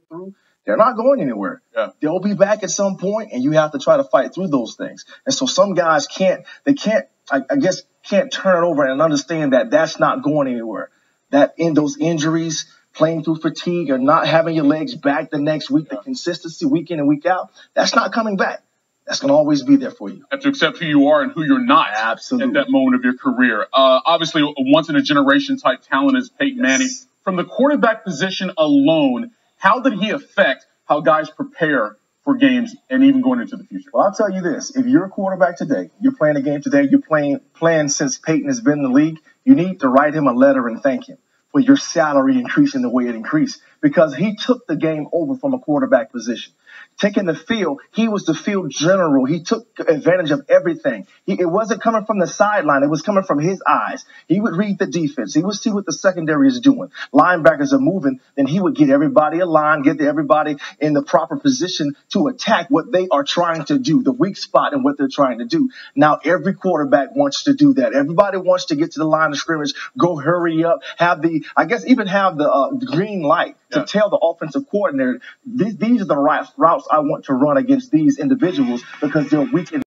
through, they're not going anywhere. Yeah. They'll be back at some point, and you have to try to fight through those things. And so some guys can't turn it over and understand that that's not going anywhere. That in those injuries, playing through fatigue, or not having your legs back the next week, the consistency week in and week out, that's not coming back. That's going to always be there for you. You have to accept who you are and who you're not. Absolutely. At that moment of your career. Obviously, a once-in-a-generation type talent is Peyton Manning. From the quarterback position alone, how did he affect how guys prepare for games and even going into the future? Well, I'll tell you this. If you're a quarterback today, you're playing a game today, you're playing since Peyton has been in the league, you need to write him a letter and thank him for your salary increasing the way it increased, because he took the game over from a quarterback position. Taking the field, he was the field general. He took advantage of everything. It wasn't coming from the sideline. It was coming from his eyes. He would read the defense. He would see what the secondary is doing. Linebackers are moving. Then he would get everybody aligned, get everybody in the proper position to attack what they are trying to do, the weak spot and what they're trying to do. Now, every quarterback wants to do that. Everybody wants to get to the line of scrimmage, go hurry up, have the green light to tell the offensive coordinator, these are the routes I want to run against these individuals because they're weak in